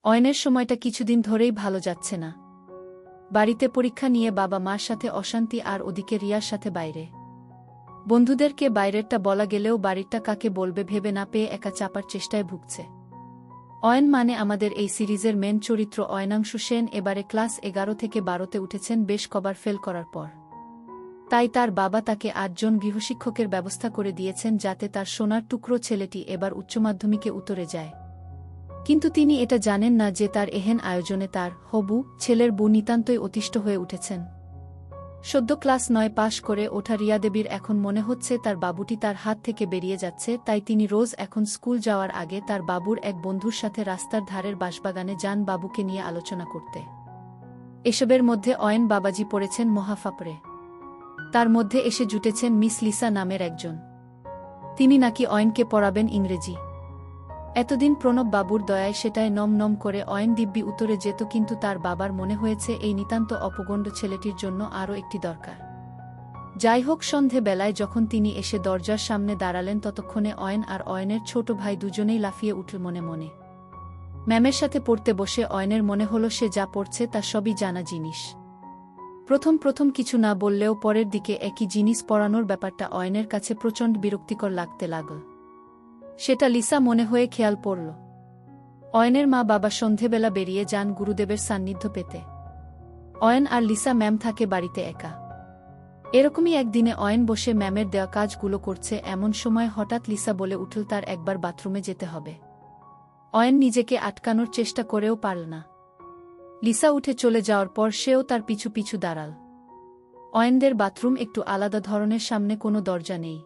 অয়নের সময়টা কিছুদিন ধরেই ভালো যাচ্ছে না। বাড়িতে পরীক্ষা নিয়ে বাবা মার সাথে অশান্তি, আর ওদিকে রিয়ার সাথে বাইরে বন্ধুদেরকে বাইরেরটা বলা গেলেও বাড়িরটা কাকে বলবে ভেবে না পেয়ে একা চাপার চেষ্টায় ভুগছে। অয়ন মানে আমাদের এই সিরিজের মেন চরিত্র অয়নাংশু সেন এবারে ক্লাস 11 থেকে 12তে উঠেছেন বেশ কবার ফেল করার পর। তাই তার বাবা তাকে 8 জন গৃহশিক্ষকের ব্যবস্থা করে দিয়েছেন যাতে তার সোনার টুকরো ছেলেটি এবার উচ্চমাধ্যমিকে উতরে যায়। কিন্তু তিনি এটা জানেন না যে তার এহেন আয়োজনে তার হবু ছেলের বউ নিতান্তই অতিষ্ঠ হয়ে উঠেছেন। সদ্য ক্লাস 9 পাশ করে ওঠা রিয়া দেবীর এখন মনে হচ্ছে তার বাবুটি তার হাত থেকে বেরিয়ে যাচ্ছে, তাই তিনি রোজ এখন স্কুল যাওয়ার আগে তার বাবুর এক বন্ধুর সাথে রাস্তার ধারের বাঁশবাগানে যান বাবুকে নিয়ে আলোচনা করতে। এসবের মধ্যে অয়ন বাবাজি পড়েছেন মহাফাপড়ে। তার মধ্যে এসে জুটেছেন মিস লিসা নামের একজন। তিনি নাকি অয়নকে পড়াবেন ইংরেজি। এতদিন প্রণব বাবুর দয়ায় সেটায় নম নম করে অয়ন দিব্যি উত্তরে যেত, কিন্তু তার বাবার মনে হয়েছে এই নিতান্ত অপগণ্ড ছেলেটির জন্য আরও একটি দরকার। যাই হোক, সন্ধে বেলায় যখন তিনি এসে দরজার সামনে দাঁড়ালেন ততক্ষণে অয়ন আর অয়নের ছোট ভাই দুজনেই লাফিয়ে উঠল মনে মনে। ম্যামের সাথে পড়তে বসে অয়নের মনে হলো সে যা পড়ছে তা সবই জানা জিনিস। প্রথম প্রথম কিছু না বললেও পরের দিকে একই জিনিস পড়ানোর ব্যাপারটা অয়নের কাছে প্রচণ্ড বিরক্তিকর লাগতে লাগল। সেটা লিসা মনে হয়ে খেয়াল পড়ল। অয়নের মা বাবা সন্ধেবেলা বেরিয়ে যান গুরুদেবের সান্নিধ্য পেতে। অয়ন আর লিসা ম্যাম থাকে বাড়িতে একা। এরকমই একদিনে অয়ন বসে ম্যামের দেওয়া কাজগুলো করছে, এমন সময় হঠাৎ লিসা বলে উঠল তার একবার বাথরুমে যেতে হবে। অয়ন নিজেকে আটকানোর চেষ্টা করেও পারল না। লিসা উঠে চলে যাওয়ার পর সেও তার পিছু পিছু দাঁড়াল। অয়নদের বাথরুম একটু আলাদা ধরনের, সামনে কোনো দরজা নেই।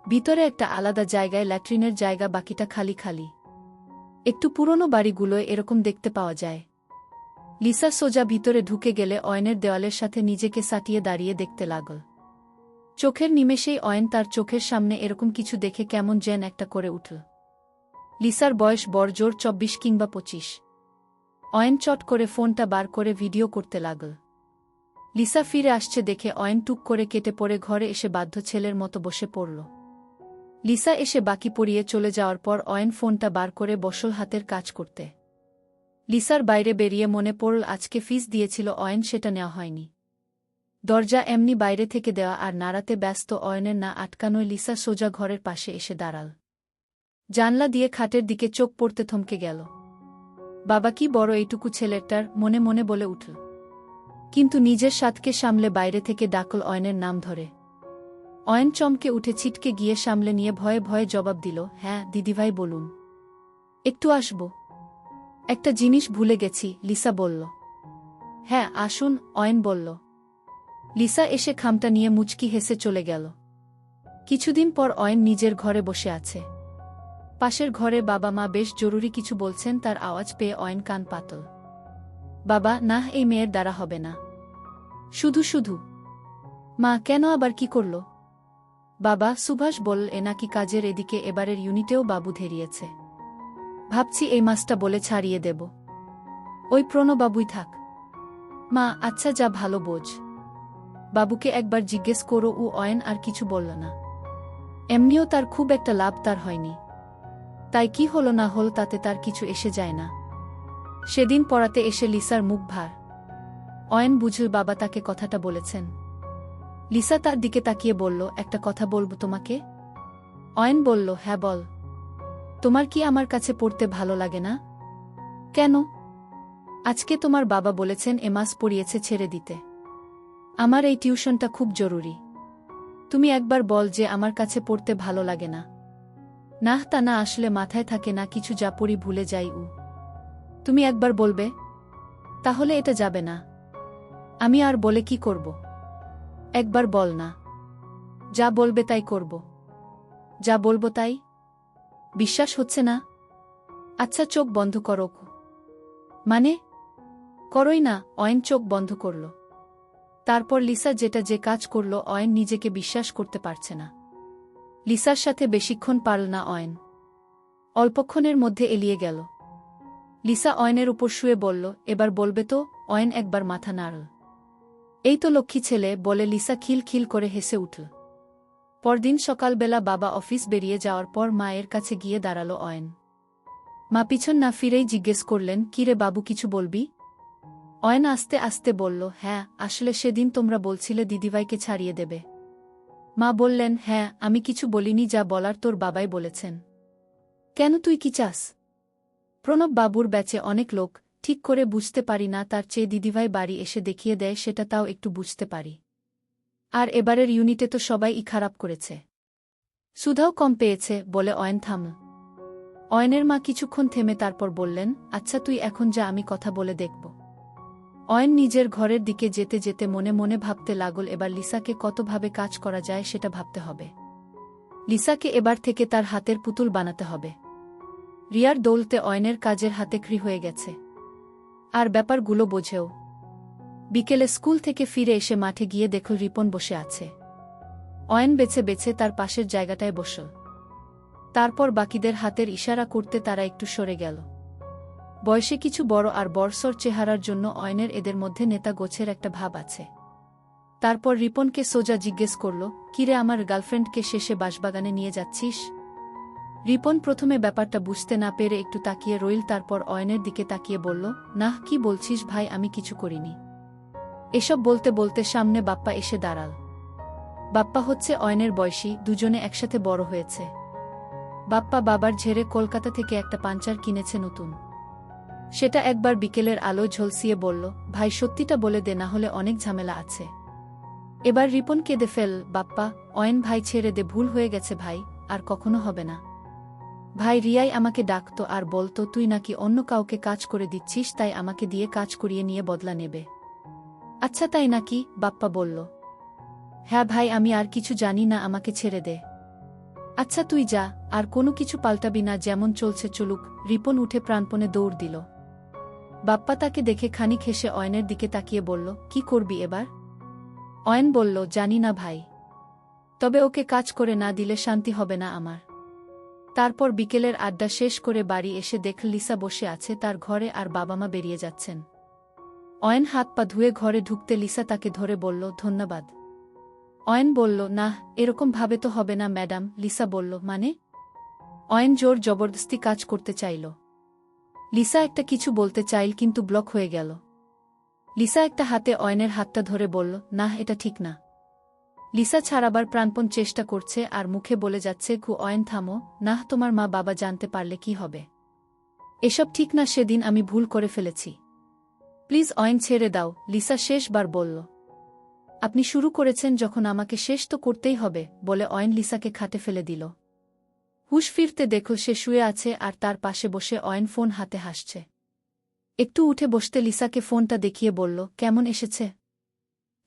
ভিতরে একটা আলাদা জায়গায় ল্যাট্রিনের জায়গা, বাকিটা খালি খালি। একটু পুরনো বাড়িগুলোয় এরকম দেখতে পাওয়া যায়। লিসা সোজা ভিতরে ঢুকে গেলে অয়নের দেওয়ালের সাথে নিজেকে সাটিয়ে দাঁড়িয়ে দেখতে লাগল। চোখের নিমেষেই অয়ন তার চোখের সামনে এরকম কিছু দেখে কেমন যেন একটা করে উঠল। লিসার বয়স বড়জোর 24 কিংবা 25। অয়ন চট করে ফোনটা বার করে ভিডিও করতে লাগল। লিসা ফিরে আসছে দেখে অয়ন টুক করে কেটে পড়ে ঘরে এসে বাধ্য ছেলের মতো বসে পড়ল। লিসা এসে বাকি পড়িয়ে চলে যাওয়ার পর অয়ন ফোনটা বার করে বসল হাতের কাজ করতে। লিসার বাইরে বেরিয়ে মনে পড়ল আজকে ফিস দিয়েছিল অয়ন, সেটা নেওয়া হয়নি। দরজা এমনি বাইরে থেকে দেওয়া আর নাড়াতে ব্যস্ত অয়নের না আটকানোয় লিসা সোজা ঘরের পাশে এসে দাঁড়াল। জানলা দিয়ে খাটের দিকে চোখ পড়তে থমকে গেল। বাবা কি বড় এইটুকু ছেলেটার, মনে মনে বলে উঠল। কিন্তু নিজের সাথকে সামলে বাইরে থেকে ডাকল অয়নের নাম ধরে। অয়ন চমকে উঠে ছিটকে গিয়ে সামলে নিয়ে ভয়ে ভয়ে জবাব দিল, হ্যাঁ দিদিভাই বলুন। একটু আসব। একটা জিনিস ভুলে গেছি, লিসা বলল। হ্যাঁ আসুন, অয়ন বলল। লিসা এসে খামটা নিয়ে মুচকি হেসে চলে গেল। কিছুদিন পর অয়ন নিজের ঘরে বসে আছে। পাশের ঘরে বাবা মা বেশ জরুরি কিছু বলছেন, তার আওয়াজ পেয়ে অয়ন কান পাতল। বাবা, না এই মেয়ের দ্বারা হবে না। শুধু শুধু। মা, কেন আবার কি করল? বাবা, সুভাষ বল এ নাকি কাজের এদিকে এবারের ইউনিটেও বাবু ধেরিয়েছে। ভাবছি এই মাসটা বলে ছাড়িয়ে দেব। ওই প্রণবাবুই থাক। মা, আচ্ছা যা ভালো বোঝ। বাবুকে একবার জিজ্ঞেস করো। ও অয়ন আর কিছু বলল না। এমনিও তার খুব একটা লাভ তার হয়নি, তাই কি হলো না হল তাতে তার কিছু এসে যায় না। সেদিন পড়াতে এসে লিসার মুখ ভার। অয়ন বুঝল বাবা তাকে কথাটা বলেছেন। লিসা তার দিকে তাকিয়ে বলল, একটা কথা বলবো তোমাকে। অয়ন বলল, হ্যাঁ বল। তোমার কি আমার কাছে পড়তে ভালো লাগে না? কেন? আজকে তোমার বাবা বলেছেন এ মাস পড়িয়েছে ছেড়ে দিতে। আমার এই টিউশনটা খুব জরুরি। তুমি একবার বল যে আমার কাছে পড়তে ভালো লাগে না। না, তা না আসলে মাথায় থাকে না কিছু, যা পড়ি ভুলে যাই। তুমি একবার বলবে? তাহলে এটা যাবে না। আমি আর বলে কি করব? একবার বল না। যা বলবে তাই করব। যা বলবো তাই। বিশ্বাস হচ্ছে না? আচ্ছা চোখ বন্ধ করো। মানে? করোই না। অয়ন চোখ বন্ধ করল। তারপর লিসা যেটা যে কাজ করল, অয়ন নিজেকে বিশ্বাস করতে পারছে না। লিসার সাথে বেশিক্ষণ পারল না অয়ন। অল্পক্ষণের মধ্যে এলিয়ে গেল। লিসা অয়নের উপর শুয়ে বলল, এবার বলবে তো? অয়ন একবার মাথা নাড়ল। এই তো লক্ষ্মী ছেলে, বলে লিসা খিল খিল করে হেসে উঠল। পরদিন সকালবেলা বাবা অফিস বেরিয়ে যাওয়ার পর মায়ের কাছে গিয়ে দাঁড়াল অয়ন। মা পিছন না ফিরেই জিজ্ঞেস করলেন, কিরে বাবু, কিছু বলবি? অয়ন আস্তে আস্তে বলল, হ্যাঁ, আসলে সেদিন তোমরা বলছিলে দিদিভাইকে ছাড়িয়ে দেবে। মা বললেন, হ্যাঁ, আমি কিছু বলিনি, যা বলার তোর বাবাই বলেছেন। কেন, তুই কি চাস? প্রণব বাবুর ব্যাচে অনেক লোক, ঠিক করে বুঝতে পারি না, তার চেয়ে দিদিভাই বাড়ি এসে দেখিয়ে দেয়, সেটা তাও একটু বুঝতে পারি। আর এবারের ইউনিটে তো সবাই খারাপ করেছে। সুধাও কম পেয়েছে বলে অয়ন থামল। অয়নের মা কিছুক্ষণ থেমে তারপর বললেন, আচ্ছা তুই এখন যা, আমি কথা বলে দেখব। অয়ন নিজের ঘরের দিকে যেতে যেতে মনে মনে ভাবতে লাগল, এবার লিসাকে কতভাবে কাজ করা যায় সেটা ভাবতে হবে। লিসাকে এবার থেকে তার হাতের পুতুল বানাতে হবে। রিয়ার দৌলতে অয়নের কাজের হাতে খৃ হয়ে গেছে, আর ব্যাপারগুলো বোঝেও। বিকেলে স্কুল থেকে ফিরে এসে মাঠে গিয়ে দেখল রিপন বসে আছে। অয়ন বেছে বেছে তার পাশের জায়গাটায় বসল। তারপর বাকিদের হাতের ইশারা করতে তারা একটু সরে গেল। বয়সে কিছু বড় আর বর্ষর চেহারার জন্য অয়নের এদের মধ্যে নেতা গোছের একটা ভাব আছে। তারপর রিপনকে সোজা জিজ্ঞেস করল, কিরে, আমার গার্লফ্রেন্ডকে শেষে বাঁশবাগানে নিয়ে যাচ্ছিস? রিপন প্রথমে ব্যাপারটা বুঝতে না পেরে একটু তাকিয়ে রইল, তারপর অয়নের দিকে তাকিয়ে বলল, নাহ, কি বলছিস ভাই, আমি কিছু করিনি। এসব বলতে বলতে সামনে বাপ্পা এসে দাঁড়াল। বাপ্পা হচ্ছে অয়নের বয়সী, দুজনে একসাথে বড় হয়েছে। বাপ্পা বাবার ঝেড়ে কলকাতা থেকে একটা পাঞ্চার কিনেছে নতুন। সেটা একবার বিকেলের আলোয় ঝলসিয়ে বলল, ভাই সত্যিটা বলে দে, না হলে অনেক ঝামেলা আছে। এবার রিপন কেঁদে ফেল, বাপ্পা, অয়ন ভাই ছেড়ে দে, ভুল হয়ে গেছে ভাই, আর কখনো হবে না। ভাই, রিয়াই আমাকে ডাকতো আর বলতো তুই নাকি অন্য কাউকে কাজ করে দিচ্ছিস, তাই আমাকে দিয়ে কাজ করিয়ে নিয়ে বদলা নেবে। আচ্ছা তাই নাকি? বাপ্পা বলল। হ্যাঁ ভাই, আমি আর কিছু জানি না, আমাকে ছেড়ে দে। আচ্ছা তুই যা, আর কোনো কিছু পাল্টাবি না, যেমন চলছে চলুক। রিপন উঠে প্রাণপণে দৌড় দিল। বাপ্পা তাকে দেখে খানিক হেসে অয়নের দিকে তাকিয়ে বলল, কি করবি এবার? অয়ন বলল, জানি না ভাই, তবে ওকে কাজ করে না দিলে শান্তি হবে না আমার। তারপর বিকেলের আড্ডা শেষ করে বাড়ি এসে দেখল লিসা বসে আছে তার ঘরে, আর বাবা মা বেরিয়ে যাচ্ছেন। অয়ন হাত পা ধুয়ে ঘরে ঢুকতে লিসা তাকে ধরে বলল, ধন্যবাদ। অয়ন বলল, না, এরকম ভাবে তো হবে না ম্যাডাম। লিসা বলল, মানে? অয়ন জোর জবরদস্তি কাজ করতে চাইল। লিসা একটা কিছু বলতে চাইল, কিন্তু ব্লক হয়ে গেল। লিসা একটা হাতে অয়নের হাতটা ধরে বলল, না, এটা ঠিক না। লিসা ছাড়াবার প্রাণপণ চেষ্টা করছে আর মুখে বলে যাচ্ছে, অয়ন থামো, না, তোমার মা বাবা জানতে পারলে কি হবে? এসব ঠিক না, সেদিন আমি ভুল করে ফেলেছি। প্লিজ অয়ন, ছেড়ে দাও, লিসা শেষবার বলল। আপনি শুরু করেছেন যখন, আমাকে শেষ তো করতেই হবে, বলে অয়ন লিসাকে খাটে ফেলে দিল। হুশ ফিরতে দেখল সে শুয়ে আছে, আর তার পাশে বসে অয়ন ফোন হাতে হাসছে। একটু উঠে বসতে লিসাকে ফোনটা দেখিয়ে বলল, কেমন এসেছে?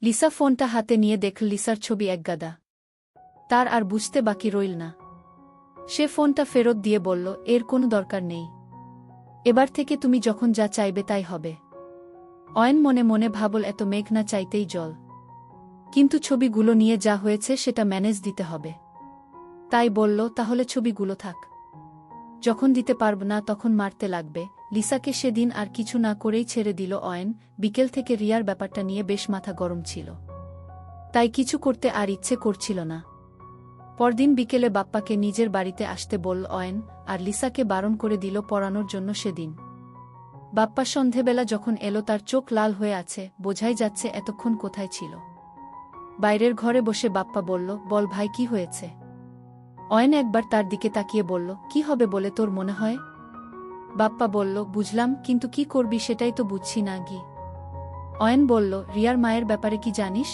লিসা ফোনটা হাতে নিয়ে দেখল লিসার ছবি একগাদা। তার আর বুঝতে বাকি রইল না। সে ফোনটা ফেরত দিয়ে বলল, এর কোনো দরকার নেই। এবার থেকে তুমি যখন যা চাইবে তাই হবে। অয়ন মনে মনে ভাবল, এত মেঘ না চাইতেই জল। কিন্তু ছবিগুলো নিয়ে যা হয়েছে সেটা ম্যানেজ দিতে হবে। তাই বলল, তাহলে ছবিগুলো থাক, যখন দিতে পারব না তখন মারতে লাগবে। লিসাকে সেদিন আর কিছু না করেই ছেড়ে দিল অয়ন। বিকেল থেকে রিয়ার ব্যাপারটা নিয়ে বেশ মাথা গরম ছিল, তাই কিছু করতে আর ইচ্ছে করছিল না। পরদিন বিকেলে বাপ্পাকে নিজের বাড়িতে আসতে বলল অয়ন, আর লিসাকে বারণ করে দিল পড়ানোর জন্য সেদিন। বাপ্পা সন্ধেবেলা যখন এলো তার চোখ লাল হয়ে আছে, বোঝাই যাচ্ছে এতক্ষণ কোথায় ছিল। বাইরের ঘরে বসে বাপ্পা বলল, বল ভাই, কি হয়েছে? অয়ন একবার তার দিকে তাকিয়ে বলল, কি হবে বলে তোর মনে হয়? বাপ্পা বলল, বুঝলাম, কিন্তু কি করবি সেটাই তো বুঝছি না গি। অয়ন বলল, রিয়ার মায়ের ব্যাপারে কি জানিস?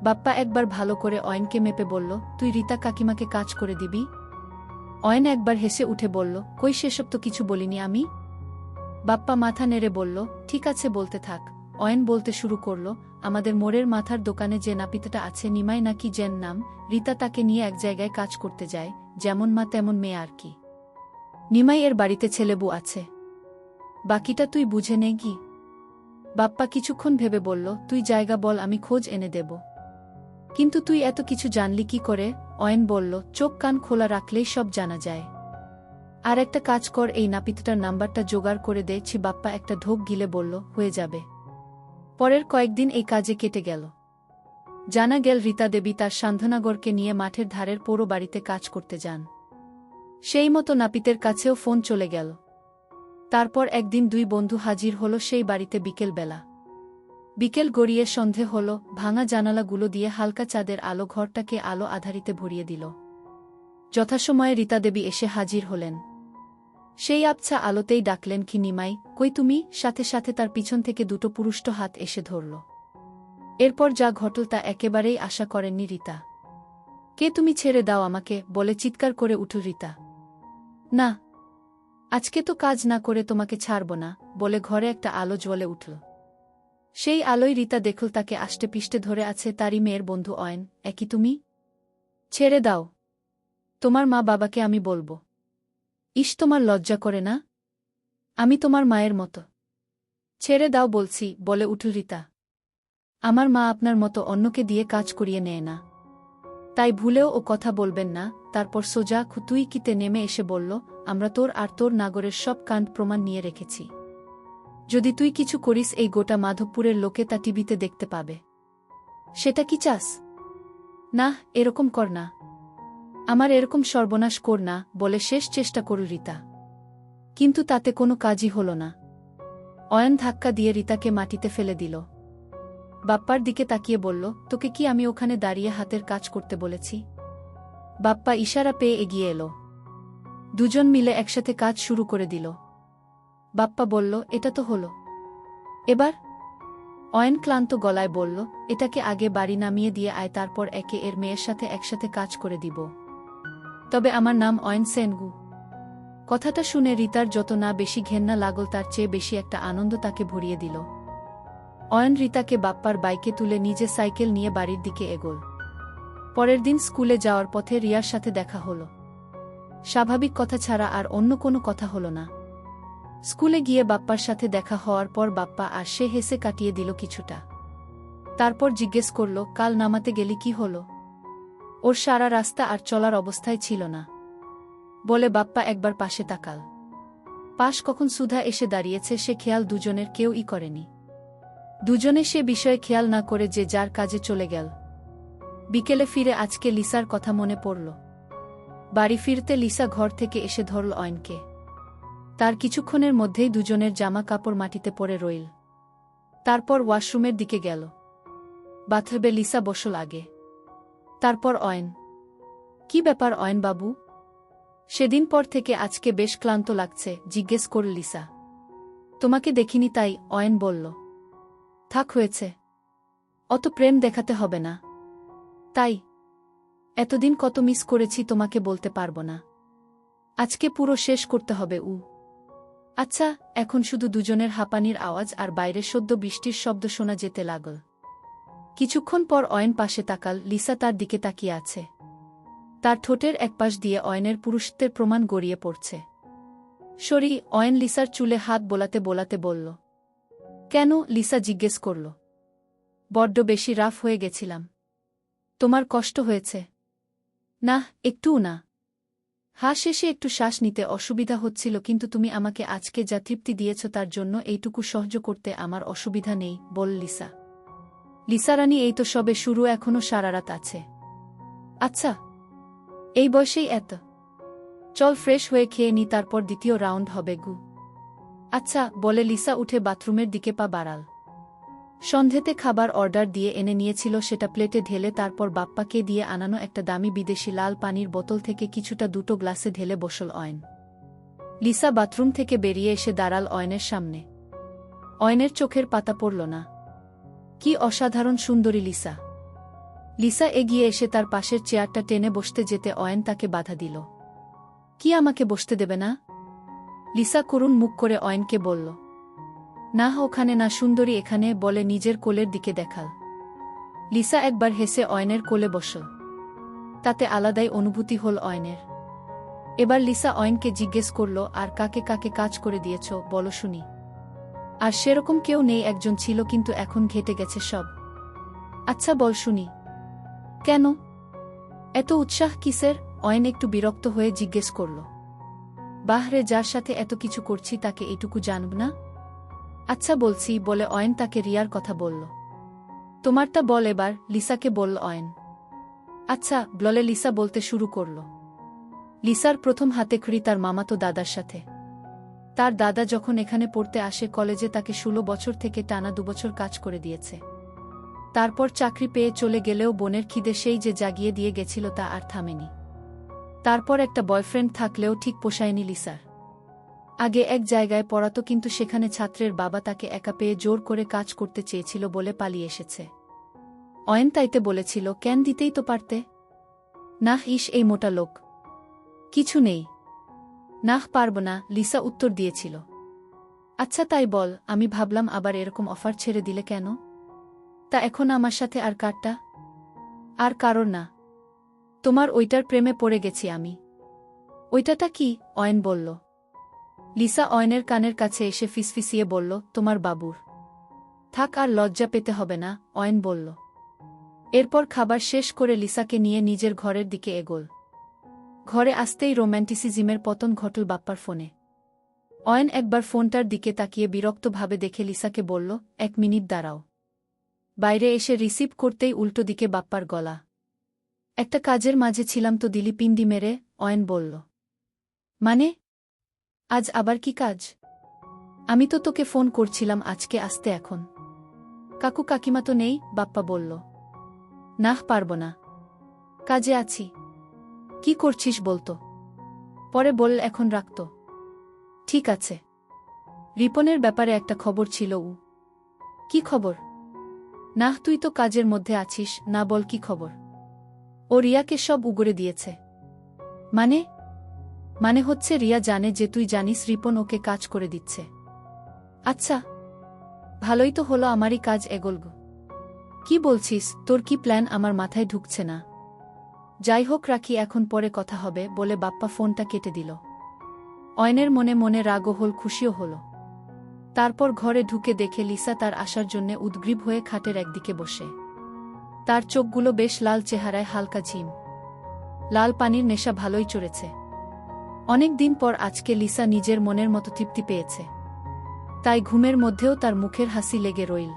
বাপ্পা একবার ভালো করে অয়নকে মেপে বলল, তুই রীতা কাকিমাকে কাজ করে দিবি? অয়ন একবার হেসে উঠে বলল, কই, সেসব তো কিছু বলিনি আমি। বাপ্পা মাথা নেড়ে বলল, ঠিক আছে, বলতে থাক। অয়ন বলতে শুরু করল, আমাদের মোড়ের মাথার দোকানে যে নাপিতটা আছে, নিমাই নাকি যেন নাম, রীতা তাকে নিয়ে এক জায়গায় কাজ করতে যায়, যেমন মা তেমন মেয়ে আর কি। নিমাই এর বাড়িতে ছেলেবু আছে, বাকিটা তুই বুঝে নে কি। বাপ্পা কিছুক্ষণ ভেবে বলল, তুই জায়গা বল, আমি খোঁজ এনে দেব। কিন্তু তুই এত কিছু জানলি কি করে? অয়ন বলল, চোখ কান খোলা রাখলেই সব জানা যায়। আর একটা কাজ কর, এই নাপিতটার নাম্বারটা জোগাড় করে দে। বাপ্পা একটা ঢোক গিলে বলল, হয়ে যাবে। পরের কয়েকদিন এই কাজে কেটে গেল। জানা গেল রীতা দেবী তার সান্ধ্বনাগরকে নিয়ে মাঠের ধারের পৌর বাড়িতে কাজ করতে যান। সেই মতো নাপিতের কাছেও ফোন চলে গেল। তারপর একদিন দুই বন্ধু হাজির হল সেই বাড়িতে বিকেলবেলা। বিকেল গড়িয়ে সন্ধে হল, ভাঙা জানালাগুলো দিয়ে হালকা চাঁদের আলো ঘরটাকে আলো আধারিতে ভরিয়ে দিল। যথাসময়ে রীতা দেবী এসে হাজির হলেন। সেই আবছা আলোতেই ডাকলেন, কি নিমাই, কই তুমি? সাথে সাথে তার পিছন থেকে দুটো পুরুষ্ট হাত এসে ধরল। এরপর যা ঘটল তা একেবারেই আশা করেননি রীতা। কে তুমি? ছেড়ে দাও আমাকে, বলে চিৎকার করে উঠল রীতা। না, আজকে তো কাজ না করে তোমাকে ছাড়ব না, বলে ঘরে একটা আলো জ্বলে উঠল। সেই আলোয় রীতা দেখল তাকে আষ্টেপৃষ্টে ধরে আছে তারই মেয়ের বন্ধু অয়ন। একই তুমি? ছেড়ে দাও, তোমার মা বাবাকে আমি বলবো। ইস, তোমার লজ্জা করে না? আমি তোমার মায়ের মতো। ছেড়ে দাও বলছি, বলে উঠল রীতা। আমার মা আপনার মতো অন্যকে দিয়ে কাজ করিয়ে নেয় না, তাই ভুলেও ও কথা বলবেন না। তারপর সোজা খুতুইকিতে নেমে এসে বলল, আমরা তোর আর তোর নাগরের সব কাণ্ড প্রমাণ নিয়ে রেখেছি। যদি তুই কিছু করিস এই গোটা মাধবপুরের লোকে তা টিভিতে দেখতে পাবে। সেটা কি চাস? না, এরকম কর না, আমার এরকম সর্বনাশ কর না, বলে শেষ চেষ্টা করল রীতা। কিন্তু তাতে কোনো কাজই হল না। অয়ন ধাক্কা দিয়ে রীতাকে মাটিতে ফেলে দিল। বাপ্পার দিকে তাকিয়ে বলল, তোকে কি আমি ওখানে দাঁড়িয়ে হাতের কাজ করতে বলেছি? বাপ্পা ইশারা পেয়ে এগিয়ে এলো। দুজন মিলে একসাথে কাজ শুরু করে দিল। বাপ্পা বলল, এটা তো হলো, এবার? অয়ন ক্লান্ত গলায় বলল, এটাকে আগে বাড়ি নামিয়ে দিয়ে আয়, তারপর একে এর মেয়ের সাথে একসাথে কাজ করে দিব। তবে আমার নাম অয়ন সেনগু। কথাটা শুনে রীতার যত না বেশি ঘেন্না লাগল তার চেয়ে বেশি একটা আনন্দ তাকে ভরিয়ে দিল। অয়ন রীতাকে বাপ্পার বাইকে তুলে নিজে সাইকেল নিয়ে বাড়ির দিকে এগোল। পরের দিন স্কুলে যাওয়ার পথে রিয়ার সাথে দেখা হল। স্বাভাবিক কথা ছাড়া আর অন্য কোনো কথা হল না। স্কুলে গিয়ে বাপ্পার সাথে দেখা হওয়ার পর বাপ্পা আর সে হেসে কাটিয়ে দিল কিছুটা। তারপর জিজ্ঞেস করল, কাল নামাতে গেলি কি হল? ওর সারা রাস্তা আর চলার অবস্থায় ছিল না, বলে বাপ্পা একবার পাশে তাকাল। পাশ কখন সুধা এসে দাঁড়িয়েছে সে খেয়াল দুজনের কেউই করেনি। দুজনে সে বিষয়ে খেয়াল না করে যে যার কাজে চলে গেল। বিকেলে ফিরে আজকে লিসার কথা মনে পড়ল। বাড়ি ফিরতে লিসা ঘর থেকে এসে ধরল অয়নকে। তার কিছুক্ষণের মধ্যেই দুজনের জামা কাপড় মাটিতে পড়ে রইল। তারপর ওয়াশরুমের দিকে গেল। বাথরুমে লিসা বসল আগে, তারপর অয়ন। কি ব্যাপার অয়ন বাবু? সেদিন পর থেকে আজকে বেশ ক্লান্ত লাগছে, জিজ্ঞেস করল লিসা। তোমাকে দেখিনি তাই, অয়ন বলল। থাক হয়েছে, অত প্রেম দেখাতে হবে না। তাই এতদিন কত মিস করেছি তোমাকে বলতে পারবো না, আজকে পুরো শেষ করতে হবে। আচ্ছা, এখন শুধু দুজনের হাঁপানির আওয়াজ আর বাইরে সদ্য বৃষ্টির শব্দ শোনা যেতে লাগল। কিছুক্ষণ পর অয়ন পাশে তাকাল। লিসা তার দিকে তাকিয়ে আছে। তার ঠোঁটের একপাশ দিয়ে অয়নের পুরুষত্বের প্রমাণ গড়িয়ে পড়ছে। সরি। অয়ন লিসার চুলে হাত বোলাতে বোলাতে বলল। কেন? লিসা জিজ্ঞেস করল। বড্ড বেশি রাফ হয়ে গেছিলাম। তোমার কষ্ট হয়েছে? না, একটুও না। শেষে একটু শ্বাস নিতে অসুবিধা হচ্ছিল, কিন্তু তুমি আমাকে আজকে যা তৃপ্তি দিয়েছ তার জন্য এইটুকু সহ্য করতে আমার অসুবিধা নেই, বল লিসা। লিসারানী, এই তো সবে শুরু, এখনো সারা রাত আছে। আচ্ছা, এই বয়সেই এত? চল ফ্রেশ হয়ে খেয়ে নি, তারপর দ্বিতীয় রাউন্ড হবে গু। আচ্ছা, বলে লিসা উঠে বাথরুমের দিকে পা বাড়াল। সন্ধেতে খাবার অর্ডার দিয়ে এনে নিয়েছিল, সেটা প্লেটে ঢেলে তারপর বাপ্পাকে দিয়ে আনানো একটা দামি বিদেশি লাল পানির বোতল থেকে কিছুটা দুটো গ্লাসে ঢেলে বসল অয়ন। লিসা বাথরুম থেকে বেরিয়ে এসে দাঁড়াল অয়নের সামনে। অয়নের চোখের পাতা পড়ল না। কি অসাধারণ সুন্দরী লিসা! লিসা এগিয়ে এসে তার পাশের চেয়ারটা টেনে বসতে যেতে অয়ন তাকে বাধা দিল। কি আমাকে বসতে দেবে না? লিসা করুণ মুখ করে অয়নকে বলল। না, ওখানে না সুন্দরী, এখানে, বলে নিজের কোলের দিকে দেখাল। লিসা একবার হেসে অয়নের কোলে বসল। তাতে আলাদাই অনুভূতি হল অয়নের। এবার লিসা অয়নকে জিজ্ঞেস করল, আর কাকে কাকে কাজ করে দিয়েছ বলো শুনি। আর সেরকম কেউ নেই, একজন ছিল কিন্তু এখন ঘেটে গেছে সব। আচ্ছা বল শুনি। কেন এত উৎসাহ কিসের? অয়ন একটু বিরক্ত হয়ে জিজ্ঞেস করল। বাহরে, যার সাথে এত কিছু করছি তাকে এইটুকু জানব না? আচ্ছা বলছি, বলে অয়ন তাকে রিয়ার কথা বলল। তোমারটা বল এবার, লিসাকে বলল অয়ন। আচ্ছা, বলে লিসা বলতে শুরু করল। লিসার প্রথম হাতেখড়ি তার মামাতো দাদার সাথে। তার দাদা যখন এখানে পড়তে আসে কলেজে তাকে ১৬ বছর থেকে টানা ২ বছর কাজ করে দিয়েছে। তারপর চাকরি পেয়ে চলে গেলেও বোনের খিদে সেই যে জাগিয়ে দিয়ে গেছিল তা আর থামেনি। তারপর একটা বয়ফ্রেন্ড থাকলেও ঠিক পোষায়নি লিসার। আগে এক জায়গায় পড়াতো কিন্তু সেখানে ছাত্রের বাবা তাকে একা পেয়ে জোর করে কাজ করতে চেয়েছিল বলে পালিয়ে এসেছে। অয়ন তাইতে বলেছিল, কেন দিতেই তো পারতে। নাহ, ইস এই মোটা লোক। কিছু নেই। নাহ, পারব না, লিসা উত্তর দিয়েছিল। আচ্ছা তাই বল, আমি ভাবলাম আবার এরকম অফার ছেড়ে দিলে কেন? তা এখন আমার সাথে আর কারটা? আর কারোর না। তোমার ওইটার প্রেমে পড়ে গেছি আমি। ওইটাটা কি? অয়ন বলল। লিসা অয়নের কানের কাছে এসে ফিসফিসিয়ে বলল, তোমার বাবুর। থাক, আর লজ্জা পেতে হবে না, অয়ন বলল। এরপর খাবার শেষ করে লিসাকে নিয়ে নিজের ঘরের দিকে এগোল। ঘরে আসতেই রোম্যান্টিসিজমের পতন ঘটল বাপ্পার ফোনে। অয়ন একবার ফোনটার দিকে তাকিয়ে বিরক্তভাবে দেখে লিসাকে বলল, ১ মিনিট দাঁড়াও। বাইরে এসে রিসিভ করতেই উল্টো দিকে বাপ্পার গলা। একটা কাজের মাঝে ছিলাম তো দিলি পিন্ডি মেরে, অয়ন বলল। মানে? আজ আবার কি কাজ? আমি তো তোকে ফোন করছিলাম আজকে আসতে এখন। কাকু কাকিমা তো নেই, বাপ্পা বলল। নাহ, পারব না। কাজে আছি। কি করছিস বলতো? পরে বল, এখন রাখত। ঠিক আছে। রিপনের ব্যাপারে একটা খবর ছিল। কি খবর? নাহ, তুই তো কাজের মধ্যে আছিস, না বল কি খবর। ও রিয়াকে সব উগরে দিয়েছে। মানে? মানে হচ্ছে রিয়া জানে যে তুই জানিস রিপন ওকে কাজ করে দিচ্ছে। আচ্ছা, ভালোই তো হলো, আমারই কাজ এগোলগ। কি বলছিস? তোর কি প্ল্যান আমার মাথায় ঢুকছে না। যাই হোক, রাখি এখন, পরে কথা হবে বলে বাপ্পা ফোনটা কেটে দিল। অয়নের মনে মনে রাগও হল, খুশিও হল। তারপর ঘরে ঢুকে দেখে লিসা তার আসার জন্যে উদ্গ্রীব হয়ে খাটের একদিকে বসে। তার চোখগুলো বেশ লাল, চেহারায় হালকা ঝিম। লাল পানির নেশা ভালোই চড়েছে। অনেক দিন পর আজকে লিসা নিজের মনের মতো তৃপ্তি পেয়েছে। তাই ঘুমের মধ্যেও তার মুখের হাসি লেগে রইল।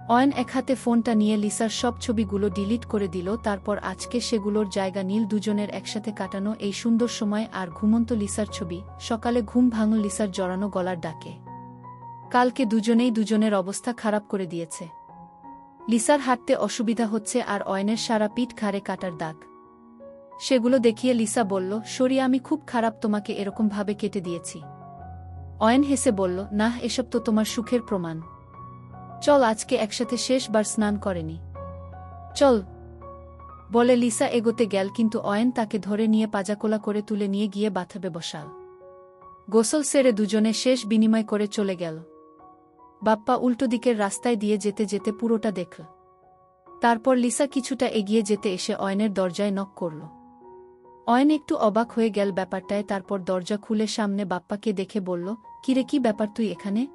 অয়ন এক হাতে ফোনটা নিয়ে লিসার সব ছবিগুলো ডিলিট করে দিল। তারপর আজকে সেগুলোর জায়গা নীল দুজনের একসাথে কাটানো এই সুন্দর সময় আর ঘুমন্ত লিসার ছবি। সকালে ঘুম ভাঙল লিসার জড়ানো গলার ডাকে। কালকে দুজনেই দুজনের অবস্থা খারাপ করে দিয়েছে। লিসার হাঁটতে অসুবিধা হচ্ছে আর অয়নের সারা পিঠ ঘাড়ে কাটার দাগ। সেগুলো দেখিয়ে লিসা বলল, সরি, আমি খুব খারাপ, তোমাকে এরকমভাবে কেটে দিয়েছি। অয়ন হেসে বলল, নাহ, এসব তো তোমার সুখের প্রমাণ। চল আজকে একসাথে শেষবার স্নান করেনি। চল বলে লিসা এগোতে গেল, কিন্তু অয়ন তাকে ধরে নিয়ে পাজাকোলা করে তুলে নিয়ে গিয়ে বাথরুমে বসাল। গোসল সেরে দুজনে শেষ বিনিময় করে চলে গেল। বাপ্পা উল্টো দিকের রাস্তায় দিয়ে যেতে যেতে পুরোটা দেখল। তারপর লিসা কিছুটা এগিয়ে যেতে এসে অয়নের দরজায় নক করল। অয়ন একটু অবাক হয়ে গেল ব্যাপারটায়। তারপর দরজা খুলে সামনে বাপ্পাকে দেখে বলল, কিরে, কি ব্যাপার, তুই এখানে?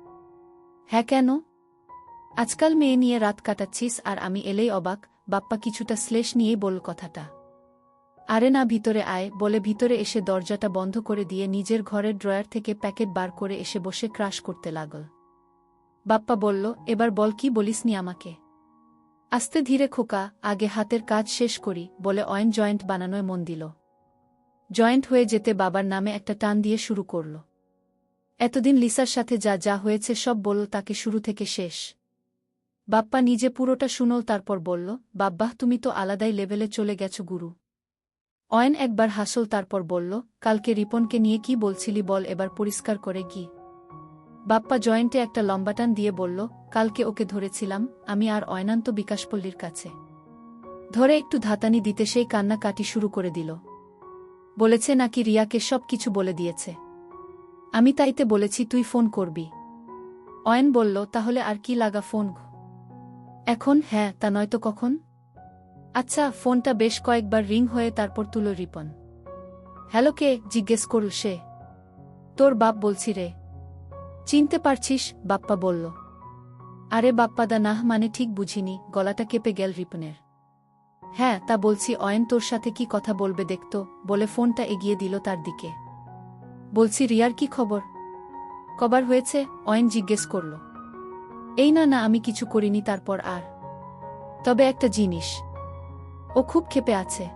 হ্যাঁ, কেন? আজকাল মেয়ে নিয়ে রাত কাটাচ্ছিস আর আমি এলেই অবাক। বাপ্পা কিছুটা শ্লেষ নিয়েই বলল কথাটা। আরে না, ভিতরে আয় বলে ভিতরে এসে দরজাটা বন্ধ করে দিয়ে নিজের ঘরের ড্রয়ার থেকে প্যাকেট বার করে এসে বসে ক্রাশ করতে লাগল। বাপ্পা বলল, এবার বল, কি বলিসনি আমাকে? আস্তে ধীরে খোকা, আগে হাতের কাজ শেষ করি বলে অয়ন জয়েন্ট বানানোয় মন দিল। জয়েন্ট হয়ে যেতে বাবার নামে একটা টান দিয়ে শুরু করল। এতদিন লিসার সাথে যা যা হয়েছে সব বলল তাকে, শুরু থেকে শেষ। বাপ্পা নিজে পুরোটা শুনল। তারপর বলল, বাব্বাহ, তুমি তো আলাদাই লেভেলে চলে গেছো গুরু। অয়ন একবার হাসল, তারপর বলল, কালকে রিপনকে নিয়ে কি বলছিলি বল, এবার পরিষ্কার করে কি? বাপ্পা জয়েন্টে একটা লম্বা টান দিয়ে বলল, কালকে ওকে ধরেছিলাম আমি আর অয়নান্ত বিকাশপল্লীর কাছে। ধরে একটু ধাতানি দিতে সেই কান্নাকাটি শুরু করে দিল। বলেছে নাকি রিয়াকে সব কিছু বলে দিয়েছে। আমি তাইতে বলেছি তুই ফোন করবি। অয়ন বলল, তাহলে আর কি লাগা ফোন? এখন? হ্যাঁ, তা নয়তো কখন? আচ্ছা। ফোনটা বেশ কয়েকবার রিং হয়ে তারপর তুল রিপন। হ্যালো, কে? জিজ্ঞেস করল সে। তোর বাপ বলছি রে। চিনতে পারছিস? বাপ্পা বলল। আরে বাপ্পাদা, নাহ, মানে ঠিক বুঝিনি। গলাটা কেঁপে গেল রিপনের। হ্যাঁ, তা বলছি অয়ন তোর সাথে কি কথা বলবে দেখতো বলে ফোনটা এগিয়ে দিল তার দিকে। বলছি রিয়ার কি খবর? কবার হয়েছে? অয়ন জিজ্ঞেস করল। এই না না, আমি কিছু করিনি। তারপর আর? তবে একটা জিনিস, ও খুব ক্ষেপে আছে।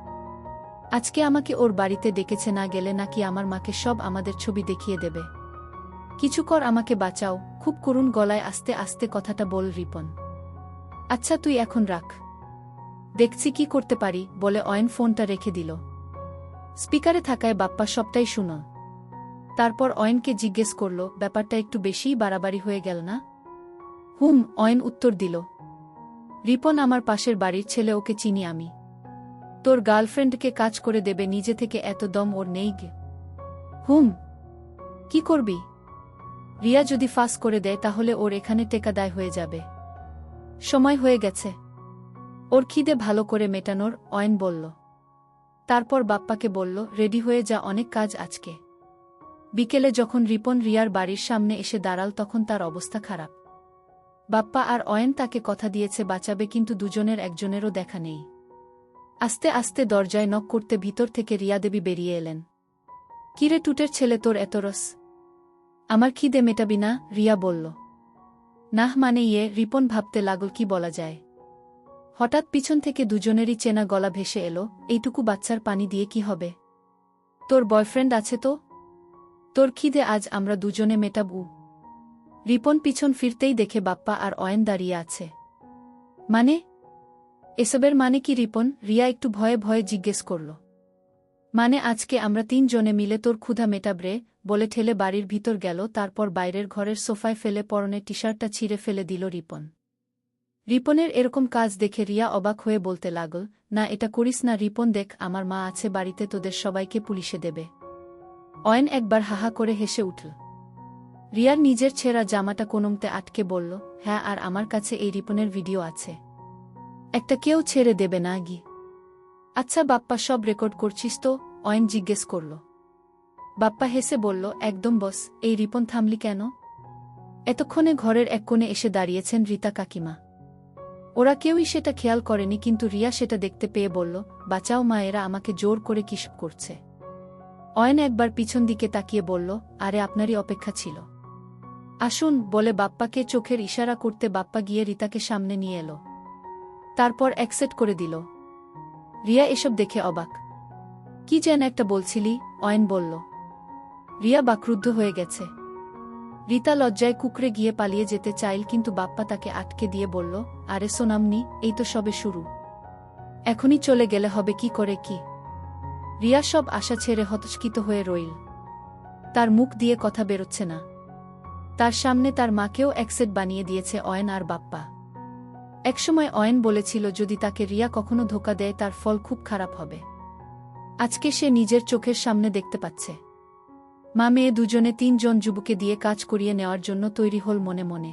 আজকে আমাকে ওর বাড়িতে ডেকেছে, না গেলে নাকি আমার মাকে সব আমাদের ছবি দেখিয়ে দেবে। কিছু কর, আমাকে বাঁচাও, খুব করুণ গলায় আস্তে আস্তে কথাটা বল রিপন। আচ্ছা তুই এখন রাখ, দেখছি কি করতে পারি, বলে অয়ন ফোনটা রেখে দিল। স্পিকারে থাকায় বাপ্পা সবটাই শুনল। তারপর অয়নকে জিজ্ঞেস করল, ব্যাপারটা একটু বেশিই বাড়াবাড়ি হয়ে গেল না? অয়ন উত্তর দিল, রিপন আমার পাশের বাড়ির ছেলে, ওকে চিনি আমি। তোর গার্লফ্রেন্ডকে কাজ করে দেবে নিজে থেকে, এত দম ওর নেই গে। কি করবি? রিয়া যদি ফাঁস করে দেয় তাহলে ওর এখানে টেকা দায় হয়ে যাবে। সময় হয়ে গেছে ওর খিদে ভালো করে মেটানোর, অয়ন বলল। তারপর বাপ্পাকে বলল, রেডি হয়ে যা, অনেক কাজ আজকে। বিকেলে যখন রিপন রিয়ার বাড়ির সামনে এসে দাঁড়াল তখন তার অবস্থা খারাপ। বাপ্পা আর অয়ন তাকে কথা দিয়েছে বাঁচাবে, কিন্তু দুজনের একজনেরও দেখা নেই। আস্তে আস্তে দরজায় নক করতে ভিতর থেকে রিয়া দেবী বেরিয়ে এলেন। কিরে টুটের ছেলে, তোর এত রস? আমার খিদে মেটাবি না? রিয়া বলল। নাহ মানে রিপন ভাবতে লাগল কি বলা যায়। হঠাৎ পিছন থেকে দুজনেরই চেনা গলা ভেসে এলো, এইটুকু বাচ্চার পানি দিয়ে কি হবে? তোর বয়ফ্রেন্ড আছে তো? তোর খিদে আজ আমরা দুজনে মেটাবু। রিপন পিছন ফিরতেই দেখে বাপ্পা আর অয়ন দাঁড়িয়ে আছে। মানে? এসবের মানে কি রিপন? রিয়া একটু ভয়ে ভয়ে জিজ্ঞেস করল। মানে আজকে আমরা 3 জনে মিলে তোর ক্ষুধা মেটাবরে, বলে ঠেলে বাড়ির ভিতর গেল। তারপর বাইরের ঘরের সোফায় ফেলে পরনের টি-শার্টটা ছিঁড়ে ফেলে দিল রিপন। রিপনের এরকম কাজ দেখে রিয়া অবাক হয়ে বলতে লাগল, না এটা করিস না রিপন, দেখ আমার মা আছে বাড়িতে, তোদের সবাইকে পুলিশে দেবে। অয়ন একবার হাহা করে হেসে উঠল। রিয়ার নিজের ছেঁড়া জামাটা কোনোমতে আটকে বলল, হ্যাঁ, আর আমার কাছে এই রিপনের ভিডিও আছে, একটা কেউ ছেড়ে দেবে না গি। আচ্ছা বাপ্পা, সব রেকর্ড করছিস তো? অয়ন জিজ্ঞেস করল। বাপ্পা হেসে বলল, একদম বস। এই রিপন, থামলি কেন? এতক্ষণে ঘরের এক কোণে এসে দাঁড়িয়েছেন রীতা কাকিমা। ওরা কেউই সেটা খেয়াল করেনি, কিন্তু রিয়া সেটা দেখতে পেয়ে বলল, বাঁচাও মা, এরা আমাকে জোর করে কিসব করছে। অয়ন একবার পিছন দিকে তাকিয়ে বলল, আরে আপনারই অপেক্ষা ছিল, আসুন, বলে বাপ্পাকে চোখের ইশারা করতে বাপ্পা গিয়ে রীতাকে সামনে নিয়ে এলো। তারপর অ্যাকসেপ্ট করে দিল। রিয়া এসব দেখে অবাক। কি যেন একটা বলছিলি? অয়ন বলল। রিয়া বাকরুদ্ধ হয়ে গেছে। রীতা লজ্জায় কুকড়ে গিয়ে পালিয়ে যেতে চাইল, কিন্তু বাপ্পা তাকে আটকে দিয়ে বলল, আরে সোনামনি, এই তো সবে শুরু, এখনই চলে গেলে হবে কি করে কি? রিয়া সব আশা ছেড়ে হতচকিত হয়ে রইল। তার মুখ দিয়ে কথা বেরোচ্ছে না। তার সামনে তার মাকেও অ্যাকসেপ্ট বানিয়ে দিয়েছে অয়ন আর বাপ্পা। একসময় অয়ন বলেছিল যদি তাকে রিয়া কখনো ধোঁকা দেয় তার ফল খুব খারাপ হবে। আজকে সে নিজের চোখের সামনে দেখতে পাচ্ছে। মা মেয়ে দুজনে 3 জন যুবককে দিয়ে কাজ করিয়ে নেওয়ার জন্য তৈরি হল মনে মনে।